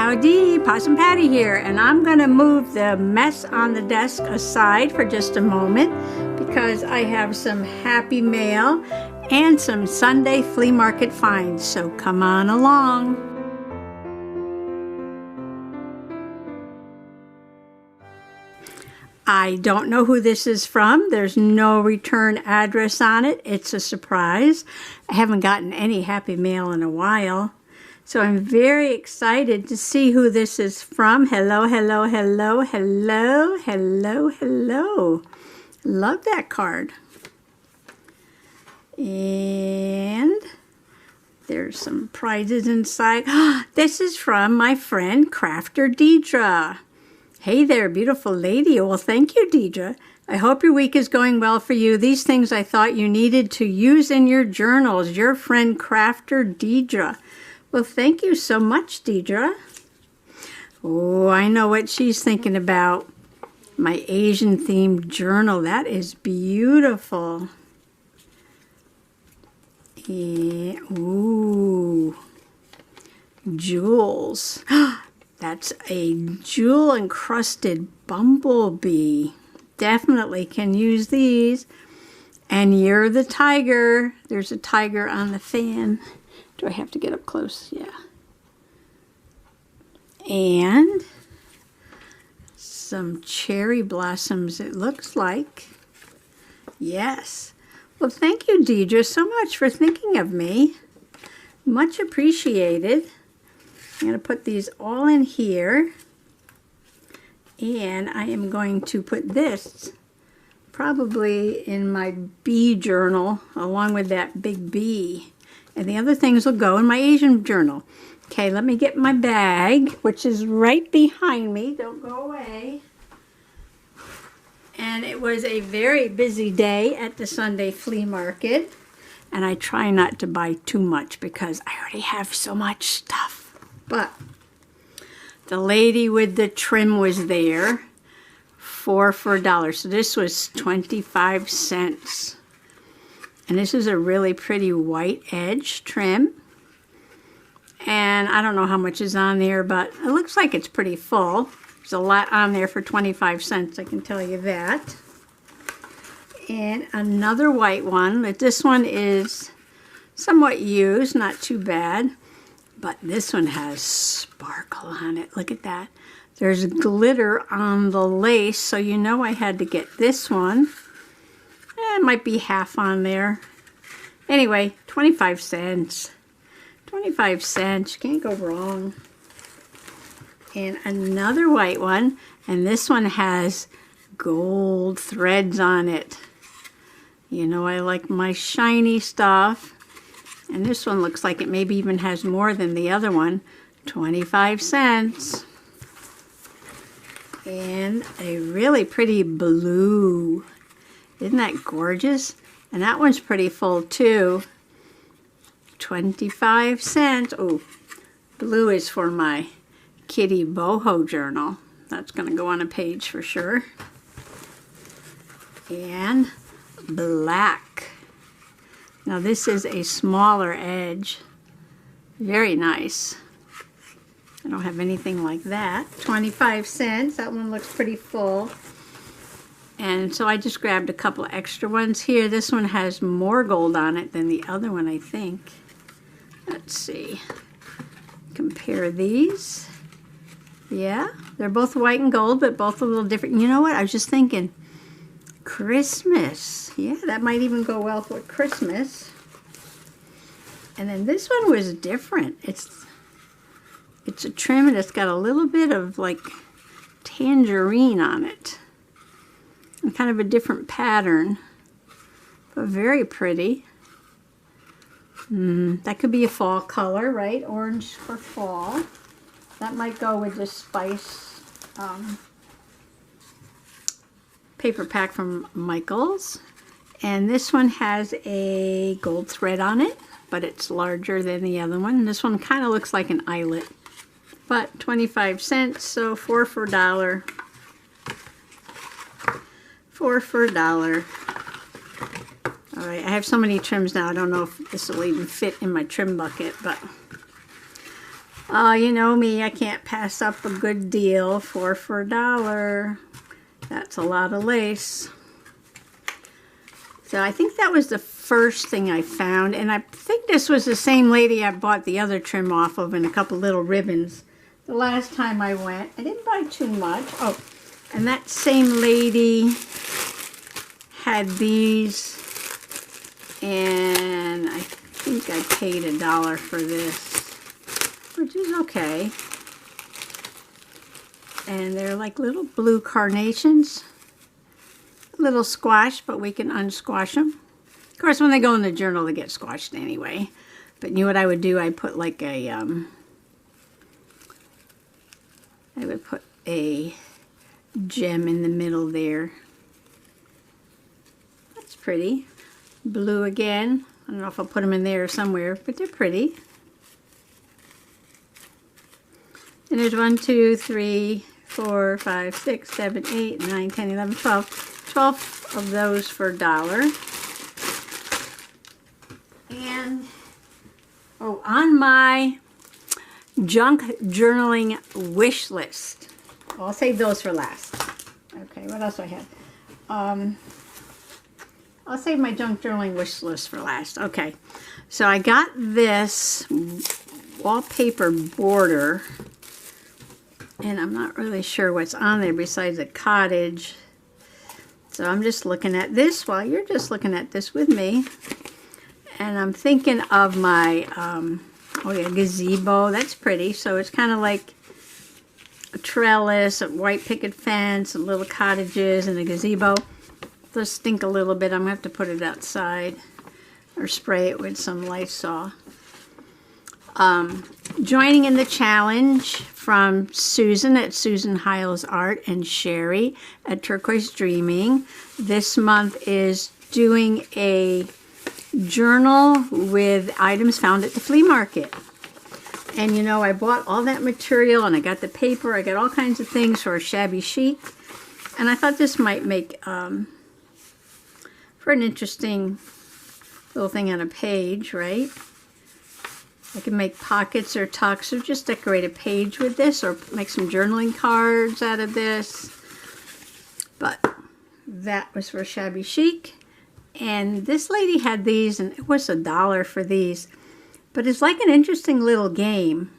Howdy, Possum Patty here, and I'm going to move the mess on the desk aside for just a moment because I have some happy mail and some Sunday Flea Market finds, so come on along. I don't know who this is from. There's no return address on it. It's a surprise. I haven't gotten any happy mail in a while. So I'm very excited to see who this is from. Hello, hello, hello, hello, hello, hello. Love that card. And there's some prizes inside. This is from my friend Crafter Deidra. Hey there, beautiful lady. Well, thank you, Deidra. I hope your week is going well for you. These things I thought you needed to use in your journals. Your friend Crafter Deidra. Well, thank you so much, Deidra. Oh, I know what she's thinking about. My Asian-themed journal. That is beautiful. Yeah. Ooh. Jewels. That's a jewel-encrusted bumblebee. Definitely can use these. And you're the tiger. There's a tiger on the fan. Do I have to get up close? Yeah. And some cherry blossoms, it looks like. Yes. Well, thank you, Deidra, so much for thinking of me. Much appreciated. I'm going to put these all in here. And I am going to put this probably in my bee journal along with that big bee. And the other things will go in my Asian journal. Okay, let me get my bag, which is right behind me. Don't go away. And it was a very busy day at the Sunday Flea Market. And I try not to buy too much because I already have so much stuff. But the lady with the trim was there, 4 for $1. So this was 25 cents. And this is a really pretty white edge trim. And I don't know how much is on there, but it looks like it's pretty full. There's a lot on there for 25 cents, I can tell you that. And another white one, but this one is somewhat used, not too bad. But this one has sparkle on it. Look at that. There's glitter on the lace, so you know I had to get this one. It might be half on there. Anyway, 25 cents. 25 cents. Can't go wrong. And another white one. And this one has gold threads on it. You know I like my shiny stuff. And this one looks like it maybe even has more than the other one. 25 cents. And a really pretty blue. Isn't that gorgeous? And that one's pretty full too. 25 cents. Oh, blue is for my kitty boho journal. That's going to go on a page for sure. And black. Now this is a smaller edge. Very nice. I don't have anything like that. 25 cents. That one looks pretty full. And so I just grabbed a couple extra ones here. This one has more gold on it than the other one, I think. Let's see. Compare these. Yeah, they're both white and gold, but both a little different. You know what? I was just thinking, Christmas. Yeah, that might even go well for Christmas. And then this one was different. It's a trim and it's got a little bit of like tangerine on it. And kind of a different pattern, but very pretty. That could be a fall color, right? Orange for fall. That might go with the spice paper pack from Michaels. And this one has a gold thread on it, but it's larger than the other one. This one kind of looks like an eyelet, but 25 cents, so 4 for $1. 4 for $1. All right, I have so many trims now, I don't know if this will even fit in my trim bucket, but You know me, I can't pass up a good deal. 4 for $1. That's a lot of lace. So I think that was the first thing I found. And I think this was the same lady I bought the other trim off of and a couple little ribbons. The last time I went, I didn't buy too much. Oh, and that same lady had these. And I think I paid $1 for this, which is okay. And they're like little blue carnations. A little squash, but we can unsquash them. Of course, when they go in the journal, they get squashed anyway. But you know what I would do? I'd put like a, I would put a gem in the middle there. That's pretty. Blue again. I don't know if I'll put them in there somewhere, but they're pretty. And there's 1, 2, 3, 4, 5, 6, 7, 8, 9, 10, 11, 12. 12 of those for $1. And, oh, on my junk journaling wish list. Well, I'll save those for last. Okay, what else do I have? I'll save my junk journaling wish list for last. Okay, so I got this wallpaper border, and I'm not really sure what's on there besides a cottage. So I'm just looking at this while you're just looking at this with me. And I'm thinking of my, oh yeah, gazebo. That's pretty. So it's kind of like a trellis, a white picket fence, some little cottages, and a gazebo. It'll stink a little bit. I'm going to have to put it outside or spray it with some Lysol. Joining in the challenge from Susan at Susan Hiles Art and Sheree at Turquoise Dreaming. This month is doing a journal with items found at the flea market. And you know, I bought all that material and I got the paper. I got all kinds of things for a shabby chic. And I thought this might make for an interesting little thing on a page, right? I can make pockets or tucks or just decorate a page with this or make some journaling cards out of this. But that was for shabby chic. And this lady had these, and it was $1 for these. But it's like an interesting little game.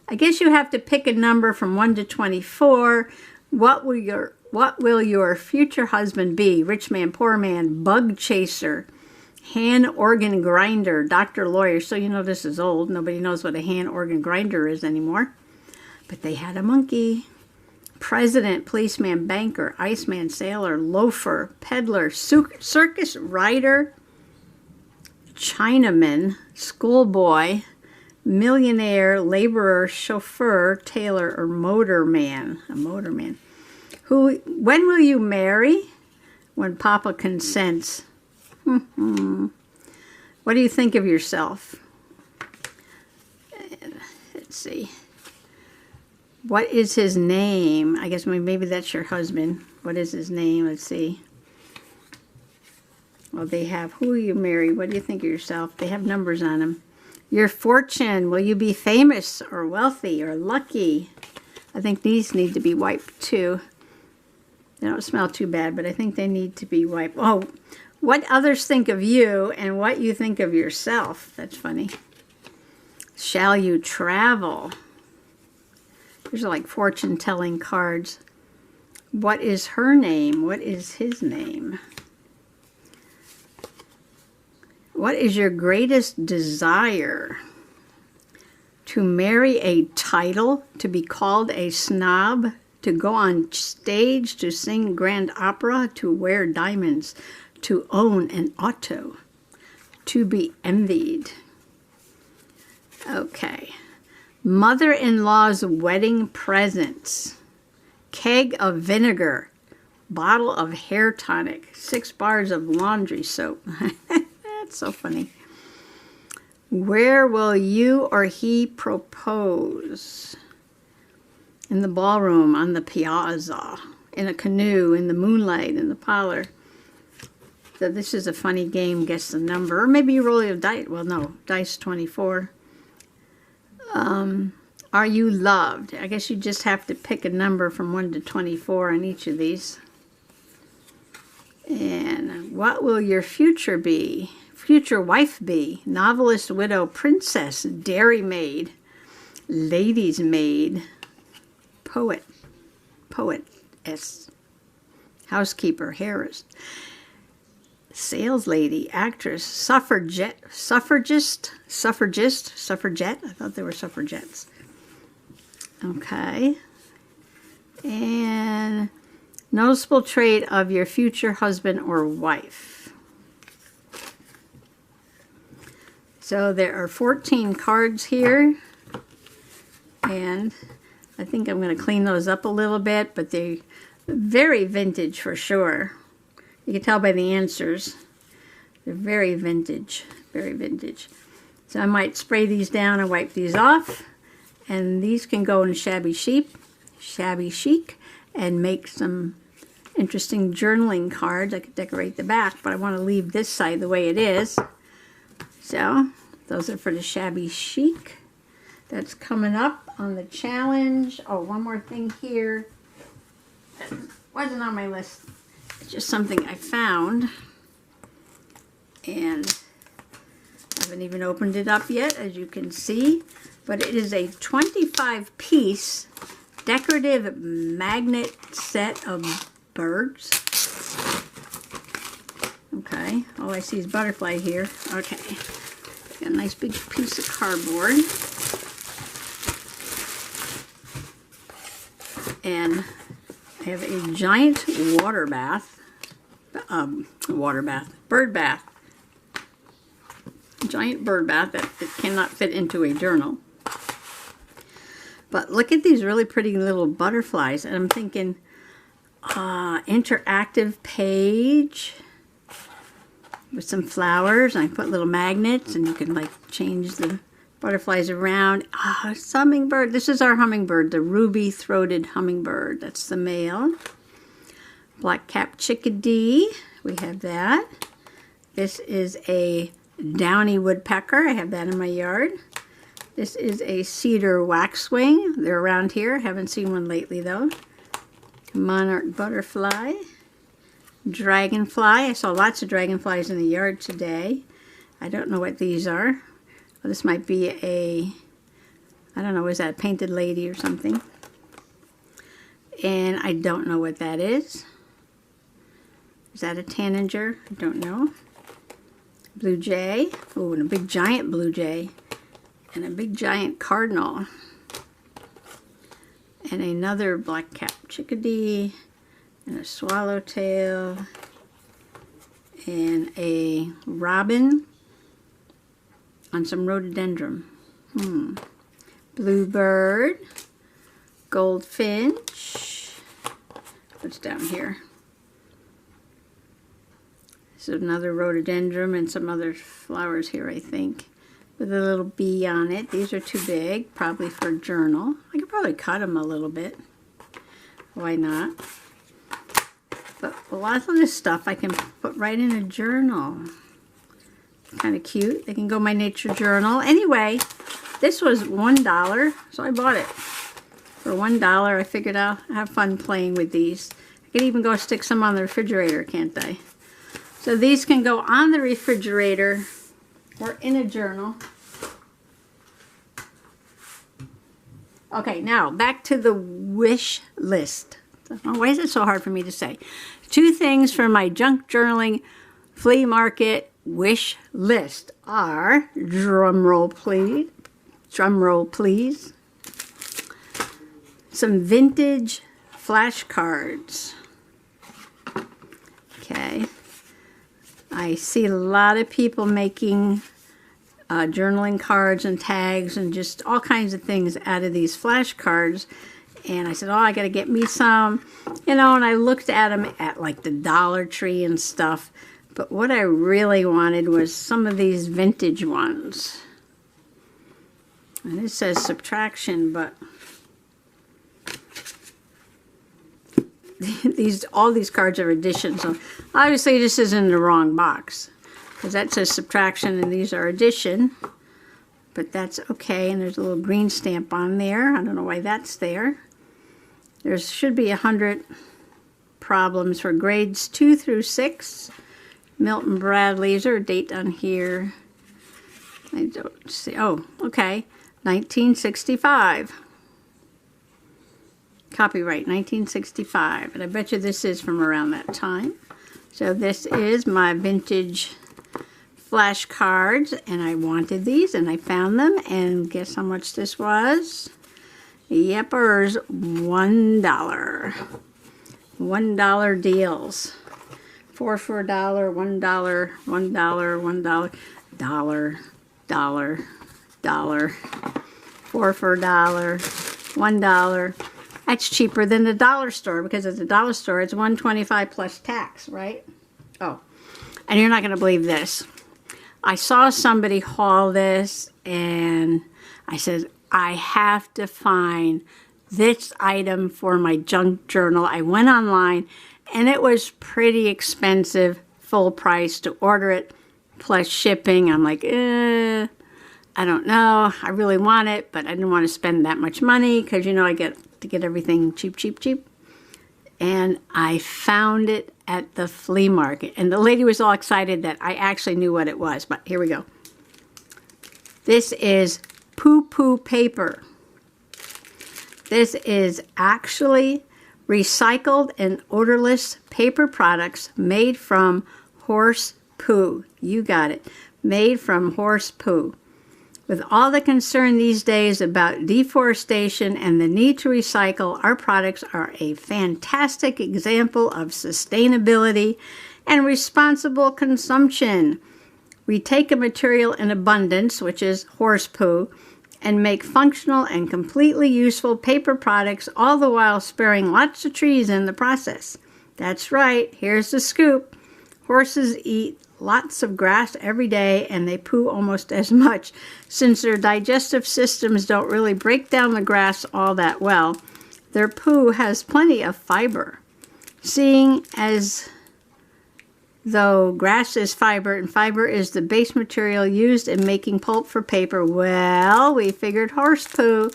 I guess you have to pick a number from 1 to 24. What will your future husband be? Rich man, poor man, bug chaser, hand organ grinder, doctor, lawyer. So you know this is old. Nobody knows what a hand organ grinder is anymore. But they had a monkey. President, policeman, banker, iceman, sailor, loafer, peddler, circus rider, Chinaman, schoolboy, millionaire, laborer, chauffeur, tailor, or motorman. A motorman. When will you marry? When Papa consents. What do you think of yourself? Let's see. What is his name? I guess maybe that's your husband. What is his name? Let's see. Well, they have who will you marry? What do you think of yourself? They have numbers on them. Your fortune. Will you be famous or wealthy or lucky? I think these need to be wiped too. They don't smell too bad, but I think they need to be wiped. Oh, what others think of you and what you think of yourself. That's funny. Shall you travel? These are like fortune-telling cards. What is her name? What is his name? What is your greatest desire? To marry a title, to be called a snob, to go on stage, to sing grand opera, to wear diamonds, to own an auto, to be envied. Okay. Mother-in-law's wedding presents. Keg of vinegar. Bottle of hair tonic. 6 bars of laundry soap. That's so funny. Where will you or he propose? In the ballroom, on the piazza, in a canoe, in the moonlight, in the parlor. So this is a funny game, guess the number. Or maybe you roll your dice. Well, no, dice 24. Are you loved? I guess you just have to pick a number from 1 to 24 on each of these. And what will your future be? Future wife be? Novelist, widow, princess, dairy maid, lady's maid, poet, poetess, housekeeper, heiress, sales lady, actress, suffragette. I thought they were suffragettes. Okay. And noticeable trait of your future husband or wife. So there are 14 cards here. And I think I'm going to clean those up a little bit, but they're very vintage for sure. You can tell by the answers. They're very vintage, very vintage. So I might spray these down and wipe these off. And these can go in shabby chic, and make some interesting journaling cards. I could decorate the back, but I want to leave this side the way it is. So those are for the shabby chic. That's coming up on the challenge. Oh, one more thing here. That wasn't on my list. It's just something I found. And I haven't even opened it up yet, as you can see. But it is a 25-piece decorative magnet set of birds. Okay, all I see is butterfly here. Okay, got a nice big piece of cardboard. And I have a giant bird bath. Giant bird bath that it cannot fit into a journal. But look at these really pretty little butterflies, and I'm thinking interactive page with some flowers, and I put little magnets, and you can like change the butterflies around. It's hummingbird. This is our hummingbird, the ruby-throated hummingbird. That's the male. Black-capped chickadee. We have that. This is a downy woodpecker. I have that in my yard. This is a cedar waxwing. They're around here. Haven't seen one lately though. Monarch butterfly. Dragonfly. I saw lots of dragonflies in the yard today. I don't know what these are. Well, this might be a, I don't know, is that a painted lady or something? And I don't know what that is. Is that a tanager? I don't know. Blue jay. Oh, and a big giant blue jay. And a big giant cardinal. And another black-capped chickadee. And a swallowtail. And a robin on some rhododendron. Bluebird. Goldfinch. What's down here? This is another rhododendron and some other flowers here, I think, with a little bee on it. These are too big, probably for a journal. I could probably cut them a little bit. Why not? But a lot of this stuff I can put right in a journal. Kind of cute. They can go in my nature journal. Anyway, this was $1, so I bought it. For $1, I figured I'll have fun playing with these. I could even go stick some on the refrigerator, can't I? So these can go on the refrigerator or in a journal. Okay, now back to the wish list. Oh, why is it so hard for me to say? 2 things for my junk journaling flea market wish list are, drum roll please, some vintage flashcards. Okay. I see a lot of people making journaling cards and tags and just all kinds of things out of these flashcards. And I said, oh, I got to get me some. You know, and I looked at them at like the Dollar Tree and stuff. But what I really wanted was some of these vintage ones. And it says subtraction, but all these cards are addition, so obviously this is in the wrong box because that says subtraction and these are addition. but that's okay. And there's a little green stamp on there. I don't know why that's there. There should be 100 problems for grades 2 through 6. Milton Bradley. Is there a date on here? I don't see. Oh, okay. 1965. Copyright 1965. And I bet you this is from around that time. So this is my vintage flashcards, and I wanted these, and I found them, and guess how much this was? Yepers, $1. $1 deals. 4 for $1, $1, $1, $1, dollar, 4 for $1, $1. That's cheaper than the dollar store, because at the dollar store it's $1.25 plus tax, right? Oh, and you're not going to believe this. I saw somebody haul this, and I said, I have to find this item for my junk journal. I went online, and it was pretty expensive, full price to order it, plus shipping. I'm like, I don't know. I really want it, but I didn't want to spend that much money because, you know, I get to get everything cheap, cheap, cheap. And I found it at the flea market. And the lady was all excited that I actually knew what it was. But here we go. This is poo-poo paper. This is actually recycled and odorless paper products made from horse poo. You got it. Made from horse poo. With all the concern these days about deforestation and the need to recycle, our products are a fantastic example of sustainability and responsible consumption. We take a material in abundance, which is horse poo, and make functional and completely useful paper products, all the while sparing lots of trees in the process. That's right, here's the scoop. Horses eat lots of grass every day, and they poo almost as much. Since their digestive systems don't really break down the grass all that well, their poo has plenty of fiber. Seeing as though grass is fiber, and fiber is the base material used in making pulp for paper, well, we figured horse poo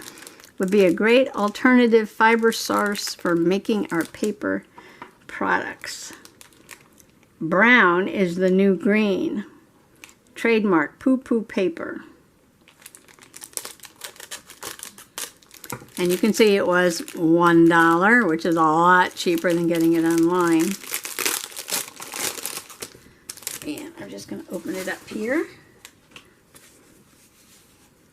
would be a great alternative fiber source for making our paper products. Brown is the new green. Trademark poo-poo paper. And you can see it was $1, which is a lot cheaper than getting it online. And I'm just going to open it up here.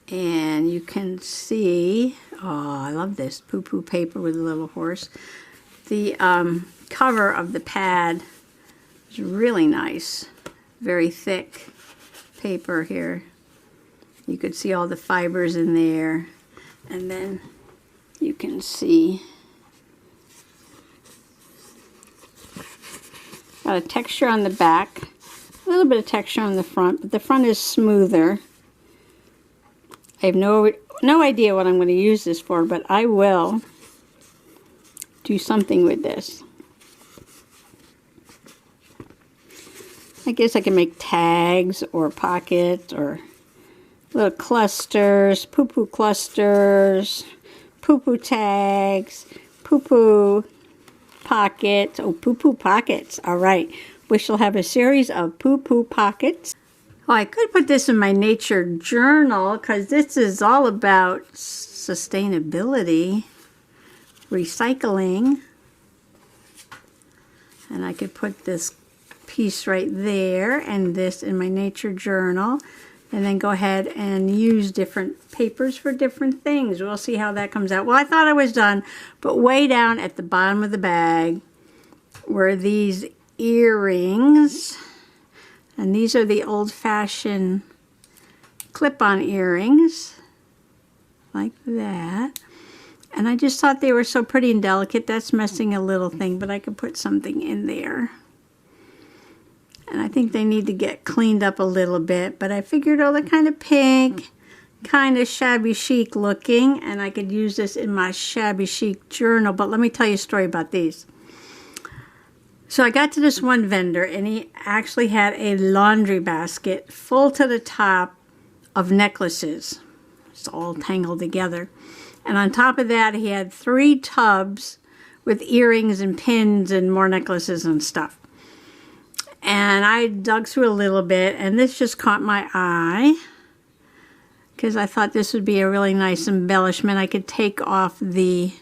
And you can see, oh, I love this poo-poo paper with a little horse. The cover of the pad is really nice. Very thick paper here. You could see all the fibers in there. And then you can see got a texture on the back, a little bit of texture on the front, but the front is smoother. I have no idea what I'm going to use this for, but I will do something with this. I guess I can make tags or pockets or little clusters, poo-poo clusters, poo-poo tags, poo-poo pockets. Oh, poo-poo pockets. All right. We shall have a series of poo-poo pockets. Oh, I could put this in my nature journal because this is all about sustainability, recycling. And I could put this piece right there and this in my nature journal. And then go ahead and use different papers for different things. We'll see how that comes out. Well, I thought I was done, but way down at the bottom of the bag were these earrings. And these are the old-fashioned clip-on earrings, like that. And I just thought they were so pretty and delicate. That's missing a little thing, but I could put something in there. And I think they need to get cleaned up a little bit, but I figured, oh, they're kind of pink, kind of shabby chic looking, and I could use this in my shabby chic journal. But let me tell you a story about these. So I got to this one vendor, and he actually had a laundry basket full to the top of necklaces. It's all tangled together. And on top of that, he had 3 tubs with earrings and pins and more necklaces and stuff. And I dug through a little bit, and this just caught my eye because I thought this would be a really nice embellishment. I could take off the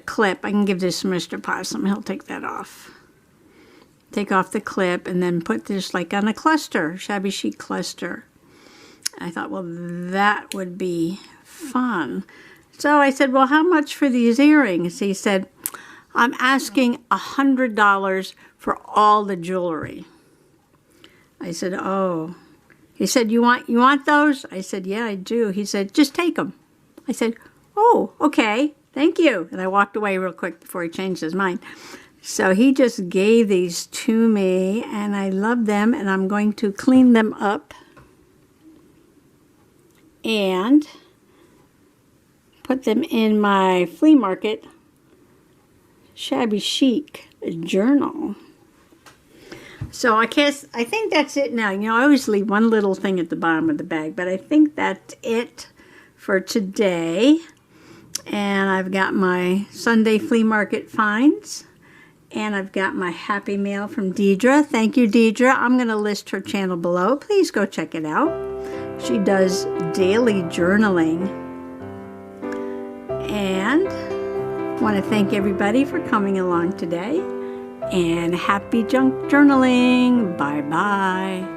clip. I can give this to Mr. Possum. He'll take that off. Take off the clip and then put this like on a cluster, shabby chic cluster. I thought, well, that would be fun. So I said, well, how much for these earrings? He said, I'm asking $100 for all the jewelry. I said, oh. He said, you want those? I said, yeah, I do. He said, just take them. I said, oh, okay, thank you. And I walked away real quick before he changed his mind. So he just gave these to me, and I love them, and I'm going to clean them up and put them in my flea market shabby chic journal. So I think that's it now. You know, I always leave one little thing at the bottom of the bag, but I think that's it for today. And I've got my Sunday Flea Market finds, and I've got my Happy Mail from Deidra. Thank you, Deidra. I'm going to list her channel below. Please go check it out. She does daily journaling. And I want to thank everybody for coming along today. And happy junk journaling. Bye-bye.